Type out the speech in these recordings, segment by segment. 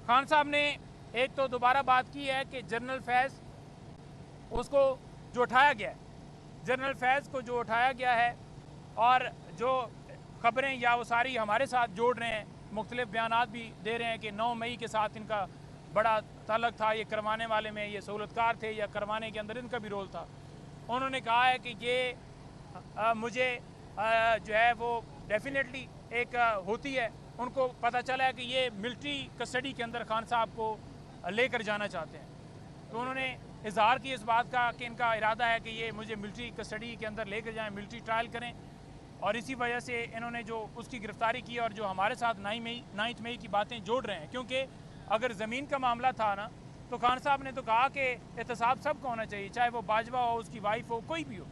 खान साहब ने एक तो दोबारा बात की है कि जनरल फैज़ उसको जो उठाया गया है, जनरल फैज़ को जो उठाया गया है और जो खबरें या वो सारी हमारे साथ जोड़ रहे हैं, मुख्तलिफ बयानात भी दे रहे हैं कि 9 मई के साथ इनका बड़ा ताल्लुक़ था, ये करवाने वाले में ये सहूलतकार थे या करवाने के अंदर इनका भी रोल था। उन्होंने कहा है कि ये मुझे जो है वो डेफिनेटली एक होती है, उनको पता चला है कि ये मिलिट्री कस्टडी के अंदर खान साहब को लेकर जाना चाहते हैं। तो उन्होंने इजहार किया इस बात का कि इनका इरादा है कि ये मुझे मिलिट्री कस्टडी के अंदर लेकर जाएं, मिलिट्री ट्रायल करें, और इसी वजह से इन्होंने जो उसकी गिरफ्तारी की और जो हमारे साथ 9 मई की बातें जोड़ रहे हैं। क्योंकि अगर ज़मीन का मामला था ना, तो खान साहब ने तो कहा कि एहतसाब सबका होना चाहिए, चाहे वो बाजवा हो, उसकी वाइफ हो, कोई भी हो।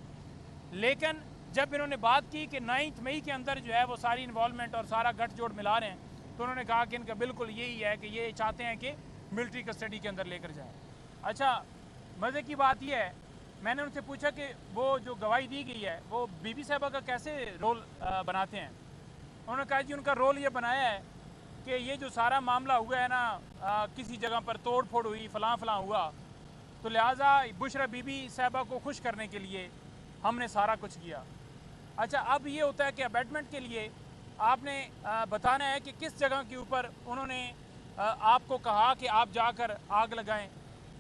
लेकिन जब इन्होंने बात की कि 9 मई के अंदर जो है वो सारी इन्वॉल्वमेंट और सारा गठजोड़ मिला रहे हैं, तो उन्होंने कहा कि इनका बिल्कुल यही है कि ये चाहते हैं कि मिलिट्री कस्टडी के अंदर लेकर जाएं। अच्छा, मज़े की बात यह है, मैंने उनसे पूछा कि वो जो गवाही दी गई है वो बीबी साहबा का कैसे रोल बनाते हैं। उन्होंने कहा जी उनका रोल ये बनाया है कि ये जो सारा मामला हुआ है ना, किसी जगह पर तोड़ फोड़ हुई, फलां हुआ, तो लिहाजा बुशरा बीबी साहबा को खुश करने के लिए हमने सारा कुछ किया। अच्छा, अब ये होता है कि अबेटमेंट के लिए आपने बताना है कि किस जगह के ऊपर उन्होंने आपको कहा कि आप जाकर आग लगाएं,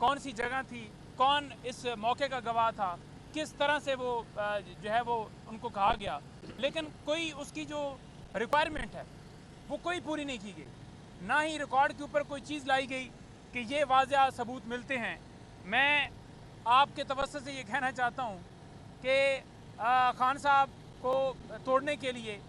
कौन सी जगह थी, कौन इस मौके का गवाह था, किस तरह से वो जो है वो उनको कहा गया। लेकिन कोई उसकी जो रिक्वायरमेंट है वो कोई पूरी नहीं की गई, ना ही रिकॉर्ड के ऊपर कोई चीज़ लाई गई कि ये वाज़ह सबूत मिलते हैं। मैं आपके तवज्जुह से ये कहना चाहता हूँ कि खान साहब को तोड़ने के लिए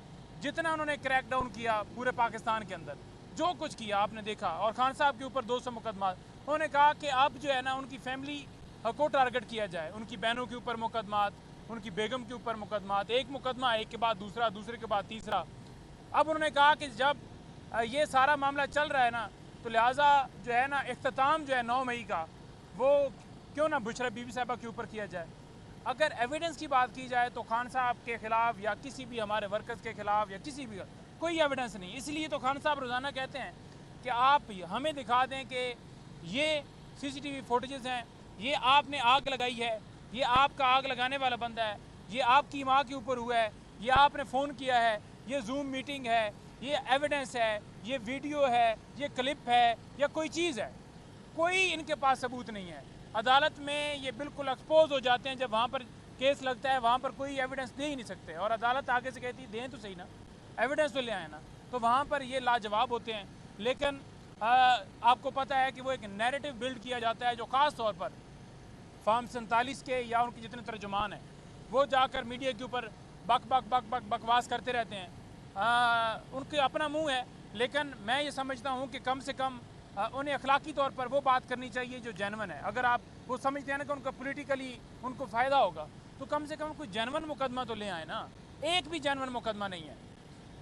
जितना उन्होंने क्रैक डाउन किया पूरे पाकिस्तान के अंदर, जो कुछ किया आपने देखा, और खान साहब के ऊपर 200 मुकदमा, उन्होंने कहा कि अब जो है ना उनकी फैमिली को टारगेट किया जाए, उनकी बहनों के ऊपर मुकदमात, उनकी बेगम के ऊपर मुकदमात, एक मुकदमा एक के बाद दूसरा, दूसरे के बाद तीसरा। अब उन्होंने कहा कि जब ये सारा मामला चल रहा है ना, तो लिहाजा जो है ना इख्तिताम जो है 9 मई का, वो क्यों ना बुशरा बीबी साहबा के ऊपर किया जाए। अगर एविडेंस की बात की जाए तो खान साहब के ख़िलाफ़ या किसी भी हमारे वर्कर्स के ख़िलाफ़ या किसी भी कोई एविडेंस नहीं। इसलिए तो खान साहब रोज़ाना कहते हैं कि आप हमें दिखा दें कि ये CCTV फुटेजेस हैं, ये आपने आग लगाई है, ये आपका आग लगाने वाला बंदा है, ये आपकी माँ के ऊपर हुआ है, ये आपने फ़ोन किया है, ये जूम मीटिंग है, ये एविडेंस है, ये वीडियो है, ये क्लिप है, या कोई चीज़ है। कोई इनके पास सबूत नहीं है। अदालत में ये बिल्कुल एक्सपोज हो जाते हैं, जब वहाँ पर केस लगता है वहाँ पर कोई एविडेंस दे ही नहीं सकते, और अदालत आगे से कहती है दें तो सही ना, एविडेंस तो ले आए ना, तो वहाँ पर ये लाजवाब होते हैं। लेकिन आपको पता है कि वो एक नैरेटिव बिल्ड किया जाता है, जो ख़ास तौर पर फार्म 47 के या उनके जितने तर्जुमान हैं वो जाकर मीडिया के ऊपर बकवास करते रहते हैं। उनके अपना मुंह है, लेकिन मैं ये समझता हूँ कि कम से कम उन्हें अखलाकी तौर पर वो बात करनी चाहिए जो जेनवन है। अगर आप वो समझते हैं ना कि उनका पॉलिटिकली उनको फ़ायदा होगा, तो कम से कम कोई जेनवन मुकदमा तो ले आए ना। एक भी जेनवन मुकदमा नहीं है।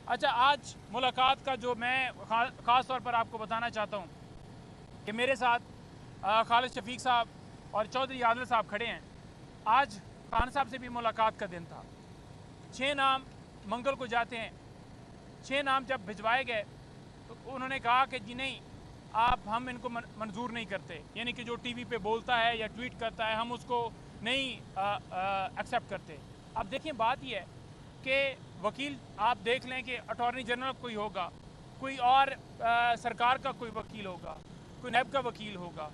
अच्छा, आज मुलाकात का जो मैं ख़ास तौर पर आपको बताना चाहता हूँ कि मेरे साथ खालिद शफीक साहब और चौधरी आदिल साहब खड़े हैं। आज खान साहब से भी मुलाकात का दिन था। 6 नाम मंगल को जाते हैं। 6 नाम जब भिजवाए गए तो उन्होंने कहा कि जी नहीं, हम इनको मंजूर नहीं करते, यानी कि जो टीवी पे बोलता है या ट्वीट करता है हम उसको नहीं एक्सेप्ट करते। अब देखिए, बात यह है कि वकील आप देख लें कि अटॉर्नी जनरल कोई होगा, कोई और सरकार का कोई वकील होगा, कोई नैब का वकील होगा,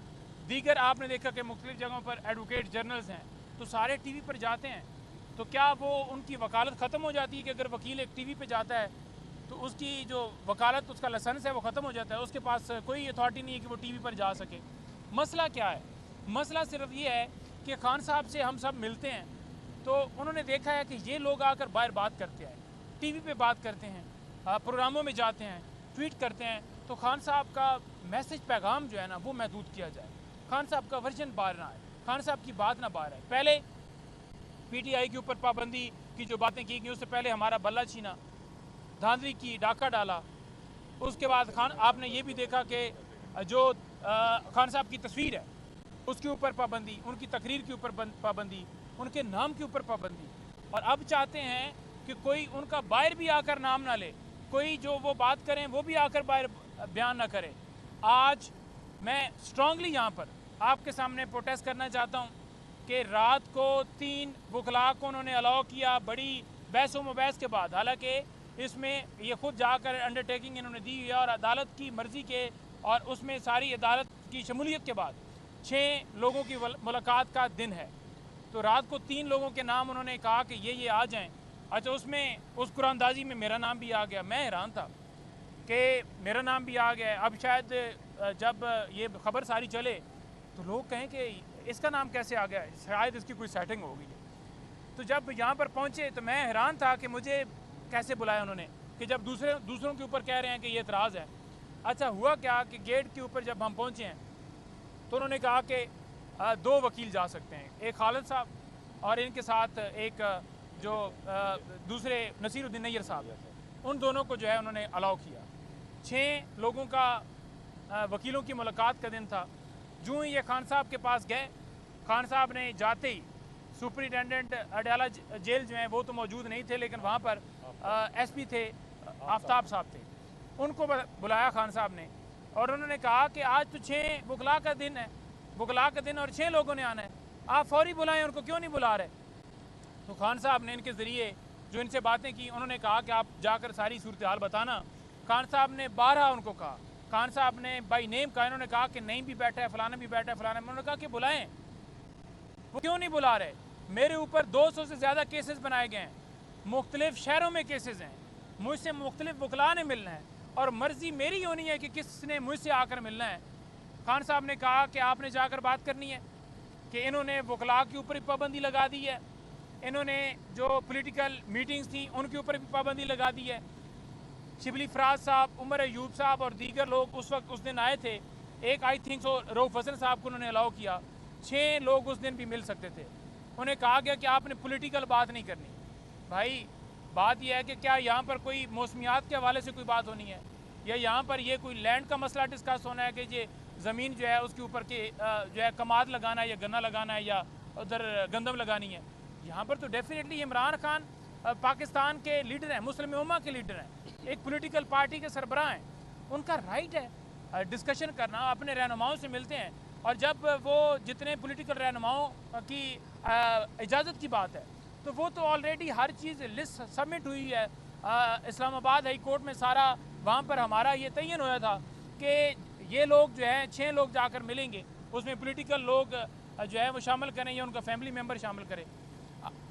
दीगर आपने देखा कि मुख्तलिफ जगहों पर एडवोकेट जनरल्स हैं, तो सारे टीवी पर जाते हैं। तो क्या वो उनकी वकालत ख़त्म हो जाती है कि अगर वकील एक टीवी पे जाता है तो उसकी जो वकालत, उसका लाइसेंस है वो ख़त्म हो जाता है, उसके पास कोई अथॉरिटी नहीं है कि वो टीवी पर जा सके। मसला क्या है? मसला सिर्फ ये है कि खान साहब से हम सब मिलते हैं तो उन्होंने देखा है कि ये लोग आकर बाहर बात करते हैं, टीवी पे बात करते हैं, प्रोग्रामों में जाते हैं, ट्वीट करते हैं, तो खान साहब का मैसेज पैगाम जो है ना वो महदूद किया जाए, खान साहब का वर्जन बाहर ना आए, खान साहब की बात ना बाहर आए। पहले PTI के ऊपर पाबंदी की जो बातें की गई, उससे पहले हमारा बल्ला छीना, धांधली की, डाका डाला। उसके बाद आपने ये भी देखा कि जो खान साहब की तस्वीर है उसके ऊपर पाबंदी, उनकी तकरीर के ऊपर पाबंदी, उनके नाम के ऊपर पाबंदी। और अब चाहते हैं कि कोई उनका बाहर भी आकर नाम ना ले, कोई जो वो बात करें वो भी आकर बाहर बयान ना करे। आज मैं स्ट्रांगली यहाँ पर आपके सामने प्रोटेस्ट करना चाहता हूँ कि रात को 3 वकला को उन्होंने अलाउ किया बड़ी बहस व मुबहस के बाद। हालांकि इसमें ये खुद जाकर अंडरटेकिंग इन्होंने दी है और अदालत की मर्ज़ी के और उसमें सारी अदालत की शमूलियत के बाद 6 लोगों की मुलाकात का दिन है। तो रात को 3 लोगों के नाम उन्होंने कहा कि ये आ जाएं। अच्छा, उसमें उस कुरानदाजी में मेरा नाम भी आ गया। मैं हैरान था कि मेरा नाम भी आ गया। अब शायद जब ये खबर सारी चले तो लोग कहें कि इसका नाम कैसे आ गया, शायद इसकी कोई सेटिंग हो गई है। तो जब यहाँ पर पहुँचे तो मैं हैरान था कि मुझे कैसे बुलाया उन्होंने, कि जब दूसरों के ऊपर कह रहे हैं कि ये एतराज़ है। अच्छा, हुआ क्या कि गेट के ऊपर जब हम पहुँचे हैं तो उन्होंने कहा कि 2 वकील जा सकते हैं, एक खालिद साहब और इनके साथ एक जो दूसरे नसीरुद्दीन नैयर साहब, उन दोनों को जो है उन्होंने अलाउ किया। 6 लोगों का वकीलों की मुलाकात का दिन था। जो ही ये खान साहब के पास गए, खान साहब ने जाते ही सुपरिटेंडेंट अडयाला जेल जो हैं वो तो मौजूद नहीं थे, लेकिन वहाँ पर एसपी थे, आफ्ताब साहब थे, उनको बुलाया खान साहब ने और उन्होंने कहा कि आज तो 6 वकला का दिन है, वकला का दिन और 6 लोगों ने आना है, आप फौरी बुलाएं, उनको क्यों नहीं बुला रहे। तो खान साहब ने इनके ज़रिए जो इनसे बातें की, उन्होंने कहा कि आप जाकर सारी सूरत हाल बताना। खान साहब ने 12 उनको कहा, खान साहब ने बाई नेम कहा, इन्होंने कहा कि नहीं भी बैठा है, फलाना भी बैठा है, फलाना। उन्होंने कहा कि बुलाएं, वो क्यों नहीं बुला रहे। मेरे ऊपर 200 से ज़्यादा केसेस बनाए गए हैं, मुख्तलिफ शहरों में केसेस हैं, मुझसे मुख्तलिफ वकला ने मिलना है और मर्ज़ी मेरी होनी है कि किसने मुझसे आकर मिलना है। खान साहब ने कहा कि आपने जाकर बात करनी है कि इन्होंने वकला के ऊपर भी पाबंदी लगा दी है, इन्होंने जो पॉलिटिकल मीटिंग्स थी उनके ऊपर भी पाबंदी लगा दी है। शिबली फराज साहब, उमर अयूब साहब और दीगर लोग उस वक्त उस दिन आए थे। एक I think so Rauf Hasan साहब को उन्होंने अलाउ किया। 6 लोग उस दिन भी मिल सकते थे। उन्हें कहा गया कि आपने पॉलिटिकल बात नहीं करनी। भाई, बात यह है कि क्या यहाँ पर कोई मौसमियात के हवाले से कोई बात होनी है, या यहाँ पर ये कोई लैंड का मसला डिस्कस होना है कि ये ज़मीन जो है उसके ऊपर के जो है कमाद लगाना है या गन्ना लगाना है या उधर गंदम लगानी है। यहाँ पर तो डेफिनेटली इमरान खान पाकिस्तान के लीडर हैं, मुस्लिम उम्मा के लीडर हैं, एक पॉलिटिकल पार्टी के सरबराह हैं, उनका राइट है डिस्कशन करना, अपने रहनुमाओं से मिलते हैं। और जब वो जितने पॉलिटिकल रहनुमाओं की इजाज़त की बात है तो वो तो ऑलरेडी हर चीज़ लिस्ट सबमिट हुई है। इस्लामाबाद हाई कोर्ट में सारा वहाँ पर हमारा ये तयन होया था कि ये लोग जो हैं 6 लोग जाकर मिलेंगे, उसमें पॉलिटिकल लोग जो है वो शामिल करें या उनका फैमिली मेम्बर शामिल करें।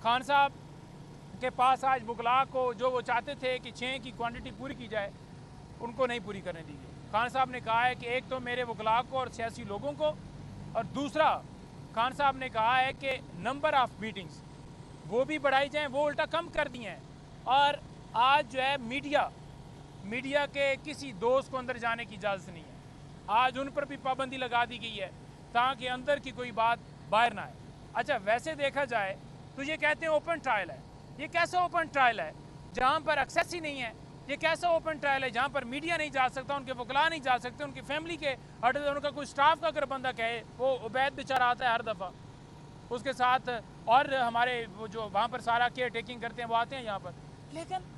खान साहब के पास आज वकला को जो वो चाहते थे कि 6 की क्वांटिटी पूरी की जाए, उनको नहीं पूरी करने दी गई। खान साहब ने कहा है कि एक तो मेरे वकला को और सियासी लोगों को, और दूसरा खान साहब ने कहा है कि नंबर ऑफ़ मीटिंग्स वो भी बढ़ाई जाएँ, वो उल्टा कम कर दी हैं। और आज जो है मीडिया के किसी दोस्त को अंदर जाने की इजाज़त नहीं है। आज उन पर भी पाबंदी लगा दी गई है ताकि अंदर की कोई बात बाहर ना आए। अच्छा, वैसे देखा जाए तो ये कहते हैं ओपन ट्रायल है। ये कैसा ओपन ट्रायल है जहाँ पर एक्सेस ही नहीं है? ये कैसा ओपन ट्रायल है जहाँ पर मीडिया नहीं जा सकता, उनके वकला नहीं जा सकते, उनकी फैमिली के हट, उनका कोई स्टाफ का अगर बंदा कहे, वो उबैद बेचारा आता है हर दफ़ा, उसके साथ और हमारे वो जो वहाँ पर सारा केयर टेकिंग करते हैं वो आते हैं यहाँ पर, लेकिन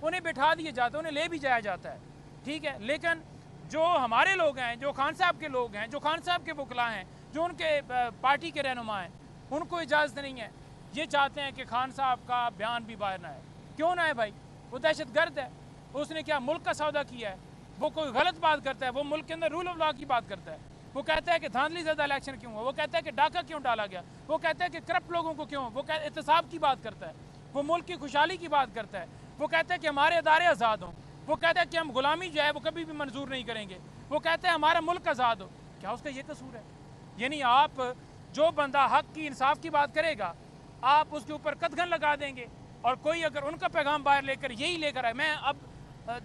उन्हें बिठा दिए जाते हैं, उन्हें ले भी जाया जाता है, ठीक है। लेकिन जो हमारे लोग हैं, जो खान साहब के लोग हैं, जो खान साहब के वकला हैं, जो उनके पार्टी के रहनुमा हैं, उनको इजाज़त नहीं है। ये चाहते हैं कि खान साहब का बयान भी बाहर ना आए। क्यों ना है भाई? वो दहशत गर्द है। उसने क्या मुल्क का सौदा किया है? वो कोई गलत बात करता है, वो मुल्क के अंदर रूल ऑफ लॉ की बात करता है। वो कहता है कि धांधली ज़्यादा इलेक्शन क्यों हुआ, वो कहता है कि डाका क्यों डाला गया, वो कहता है कि करप्ट लोगों को क्यों, वो एहतसाब की बात करता है, वो मुल्क की खुशहाली की बात करता है, वो कहता है कि हमारे अदारे आज़ाद हों, वो कहता है कि हम गुलामी जो है वो कभी भी मंजूर नहीं करेंगे, वो कहता है हमारा मुल्क आज़ाद हो। क्या उसका ये कसूर है? यानी आप जो बंदा हक की इंसाफ की बात करेगा आप उसके ऊपर कदगन लगा देंगे, और कोई अगर उनका पैगाम बाहर लेकर यही लेकर आए, मैं अब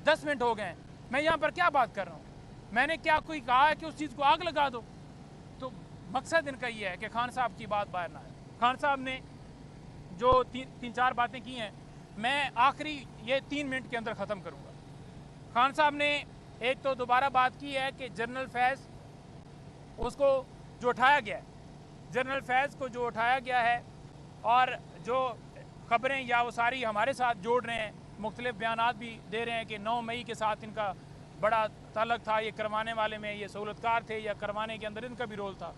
10 मिनट हो गए हैं, मैं यहाँ पर क्या बात कर रहा हूँ, मैंने क्या कोई कहा है कि उस चीज़ को आग लगा दो? तो मकसद इनका ये है कि खान साहब की बात बाहर ना आए। खान साहब ने जो तीन चार बातें की हैं, मैं आखिरी ये 3 मिनट के अंदर ख़त्म करूँगा। खान साहब ने एक तो दोबारा बात की है कि जनरल फैज़ उसको जो उठाया गया है, जनरल फैज़ को जो उठाया गया है और जो ख़बरें या वो सारी हमारे साथ जोड़ रहे हैं, मुख्तलिफ बयानात भी दे रहे हैं कि 9 मई के साथ इनका बड़ा ताल्लुक़ था, ये करवाने वाले में ये सहूलतकार थे या करवाने के अंदर इनका भी रोल था।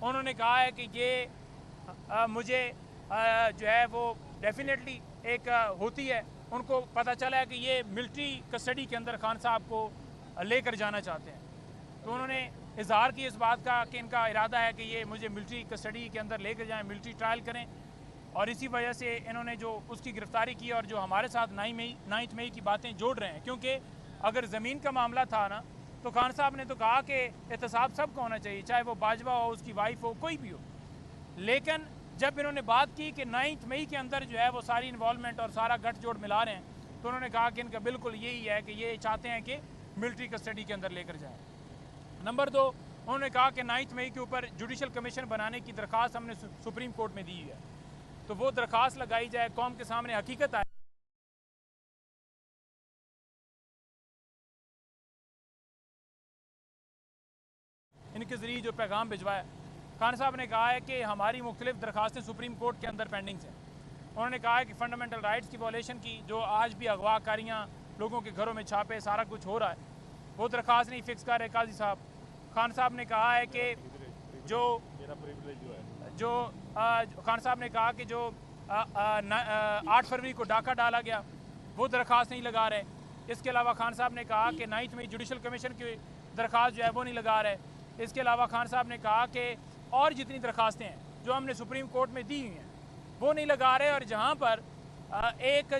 उन्होंने कहा है कि ये मुझे जो है वो डेफिनेटली एक होती है, उनको पता चला है कि ये मिलिट्री कस्टडी के अंदर खान साहब को लेकर जाना चाहते हैं। तो उन्होंने इजहार की इस बात का कि इनका इरादा है कि ये मुझे मिलिट्री कस्टडी के अंदर लेकर जाएं, मिलिट्री ट्रायल करें, और इसी वजह से इन्होंने जो उसकी गिरफ्तारी की और जो हमारे साथ 9 मई की बातें जोड़ रहे हैं। क्योंकि अगर ज़मीन का मामला था ना, तो खान साहब ने तो कहा कि एहतसाब सबका होना चाहिए, चाहे वो बाजवा हो, उसकी वाइफ हो, कोई भी हो। लेकिन जब इन्होंने बात की कि 9 मई के अंदर जो है वो सारी इन्वॉल्वमेंट और सारा गठजोड़ मिला रहे हैं, तो उन्होंने कहा कि इनका बिल्कुल यही है कि ये चाहते हैं कि मिलिट्री कस्टडी के अंदर लेकर जाएं। नंबर 2, उन्होंने कहा कि 9 मई के ऊपर जुडिशल कमीशन बनाने की दरख्वास्त हमने सुप्रीम कोर्ट में दी है, तो वो दरख्वास्त लगाई जाए, कौम के सामने हकीकत आए। इनके ज़रिए जो पैगाम भिजवाया, खान साहब ने कहा है कि हमारी मुख्तलिफ दरख्वास्तें सुप्रीम कोर्ट के अंदर पेंडिंग हैं। उन्होंने कहा है कि फंडामेंटल राइट्स की वॉलेशन की जो आज भी अगवाकारियाँ, लोगों के घरों में छापे, सारा कुछ हो रहा है, वो दरख्वास्त नहीं फिक्स कर रहे काजी साहब। खान साहब ने कहा है कि खान साहब ने कहा कि जो 8 फरवरी को डाका डाला गया, वो दरख्वास्त नहीं लगा रहे। इसके अलावा खान साहब ने कहा कि 9 मई जुडिशल कमीशन की दरख्वास्त जो है वो नहीं लगा रहे। इसके अलावा खान साहब ने कहा कि और जितनी दरख्वास्तें हैं जो हमने सुप्रीम कोर्ट में दी हुई हैं वो नहीं लगा रहे, और जहाँ पर एक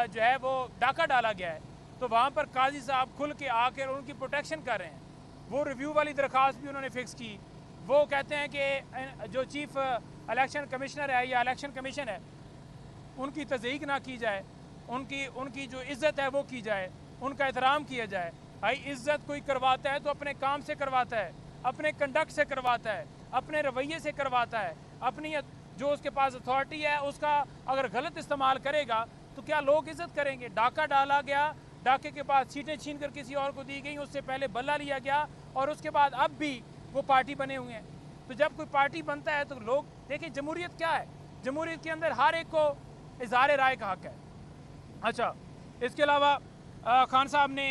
जो है वो डाका डाला गया है तो वहाँ पर काजी साहब खुल के आकर उनकी प्रोटेक्शन कर रहे हैं। वो रिव्यू वाली दरख्वास्त भी उन्होंने फ़िक्स की। वो कहते हैं कि जो चीफ इलेक्शन कमिश्नर है या इलेक्शन कमीशन है, उनकी तज़दीक ना की जाए, उनकी जो इज़्ज़त है वो की जाए, उनका एहतराम किया जाए। भाई इज़्ज़त कोई करवाता है तो अपने काम से करवाता है, अपने कंडक्ट से करवाता है, अपने रवैये से करवाता है, अपनी जो उसके पास अथॉरिटी है उसका अगर गलत इस्तेमाल करेगा तो क्या लोग इज़्ज़त करेंगे। डाका डाला गया, डाके के बाद सीटें छीन कर किसी और को दी गई, उससे पहले बल्ला लिया गया, और उसके बाद अब भी वो पार्टी बने हुए हैं। तो जब कोई पार्टी बनता है तो लोग देखिए, जमहूरियत क्या है, जमहूरियत के अंदर हर एक को इज़हार राय का हक है। अच्छा, इसके अलावा खान साहब ने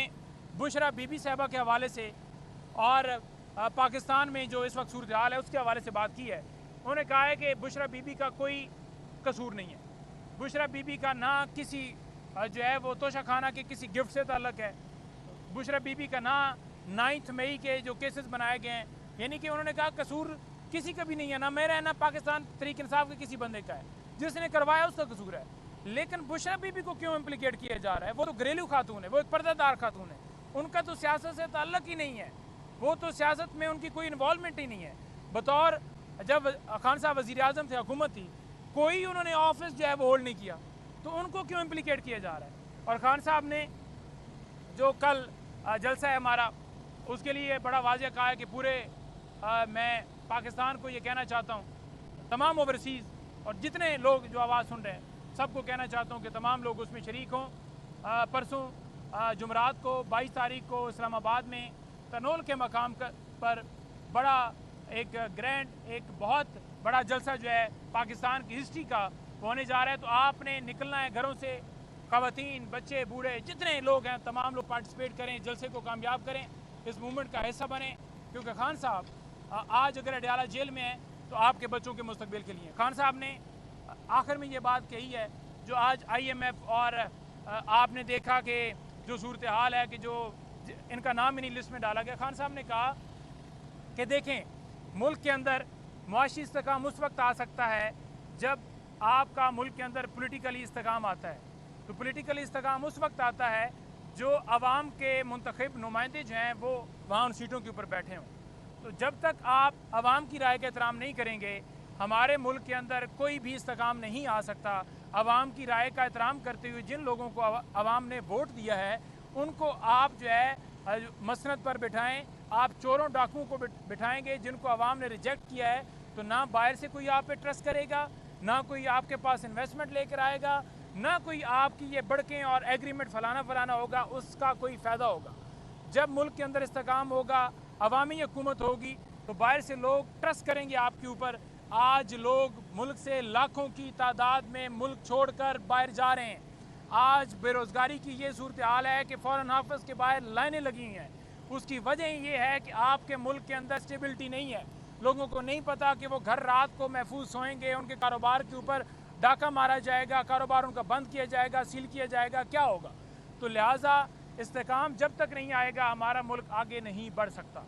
बुशरा बीबी साहबा के हवाले से और पाकिस्तान में जो इस वक्त सूरत हाल है उसके हवाले से बात की है। उन्होंने कहा है कि बुशरा बीबी का कोई कसूर नहीं है। बुशरा बीबी का ना किसी जो है वो तोशा खाना के किसी गिफ्ट से ताल्लुक़ है। बुशरा बीबी का ना 9 मई के जो केसेस बनाए गए हैं, यानी कि उन्होंने कहा कसूर किसी का भी नहीं है, ना मेरा है ना पाकिस्तान तहरीक इंसाफ के किसी बंदे का है। जिसने करवाया उसका कसूर है। लेकिन बुशरा बीबी को क्यों इम्प्लीकेट किया जा रहा है? वो तो घरेलू खातून है, वो एक पर्दादार खातून है, उनका तो सियासत से ताल्लुक़ ही नहीं है, वो तो सियासत में उनकी कोई इन्वॉल्वमेंट ही नहीं है। बतौर जब खान साहब वज़ीर आज़म थे, हुकूमत थी, कोई उन्होंने ऑफिस जो है वो होल्ड नहीं किया, तो उनको क्यों इम्प्लीकेट किया जा रहा है? और खान साहब ने जो कल जलसा है हमारा, उसके लिए बड़ा वाज़ेह कहा है कि पूरे मैं पाकिस्तान को ये कहना चाहता हूँ, तमाम ओवरसीज़ और जितने लोग जो आवाज़ सुन रहे हैं सबको कहना चाहता हूँ कि तमाम लोग उसमें शरीक हों। परसों जुमरात को 22 तारीख को इस्लामाबाद में तनोल के मकाम पर बड़ा एक ग्रैंड, एक बहुत बड़ा जलसा जो है पाकिस्तान की हिस्ट्री का होने जा रहा है। तो आपने निकलना है घरों से, ख़वातीन, बच्चे, बूढ़े, जितने लोग हैं तमाम लोग पार्टिसिपेट करें, जलसे को कामयाब करें, इस मूवमेंट का हिस्सा बने। क्योंकि खान साहब आज अगर अडयाला जेल में है तो आपके बच्चों के मुस्तकबिल के लिए। खान साहब ने आखिर में ये बात कही है जो आज IMF और आपने देखा कि जो सूरत हाल है कि जो इनका नाम इन्हीं लिस्ट में डाला गया। खान साहब ने कहा कि देखें, मुल्क के अंदर मुआशी इस्तेकाम उस वक्त आ सकता है जब आपका मुल्क के अंदर पोलिटिकली इस्तेकाम आता है। तो पोलिटिकली इस्तेकाम उस वक्त आता है जो आवाम के मुंतखब नुमाइंदे जो हैं वो वहाँ उन सीटों के ऊपर बैठे हों। तो जब तक आप आवाम की राय का एहतराम नहीं करेंगे, हमारे मुल्क के अंदर कोई भी इस्तेकाम नहीं आ सकता। आवाम की राय का एहतराम करते हुए जिन लोगों को आवाम ने वोट दिया है उनको आप जो है मसनद पर बिठाएं। आप चोरों डाकुओं को बिठाएंगे जिनको आवाम ने रिजेक्ट किया है, तो ना बाहर से कोई आप पे ट्रस्ट करेगा, ना कोई आपके पास इन्वेस्टमेंट लेकर आएगा, ना कोई आपकी ये बढ़कें और एग्रीमेंट फलाना होगा, उसका कोई फ़ायदा होगा। जब मुल्क के अंदर इस्तेकाम होगा, अवामी हुकूमत होगी, तो बाहर से लोग ट्रस्ट करेंगे आपके ऊपर, आज लोग मुल्क से लाखों की तादाद में मुल्क छोड़कर बाहर जा रहे हैं। आज बेरोज़गारी की ये सूरत हाल है कि फ़ॉरेन ऑफिस के बाहर लाइनें लगी हैं। उसकी वजह ये है कि आपके मुल्क के अंदर स्टेबिलिटी नहीं है। लोगों को नहीं पता कि वो घर रात को महफूज सोएंगे, उनके कारोबार के ऊपर डाका मारा जाएगा, कारोबार उनका बंद किया जाएगा, सील किया जाएगा, क्या होगा। तो लिहाजा इस्तेकाम जब तक नहीं आएगा हमारा मुल्क आगे नहीं बढ़ सकता।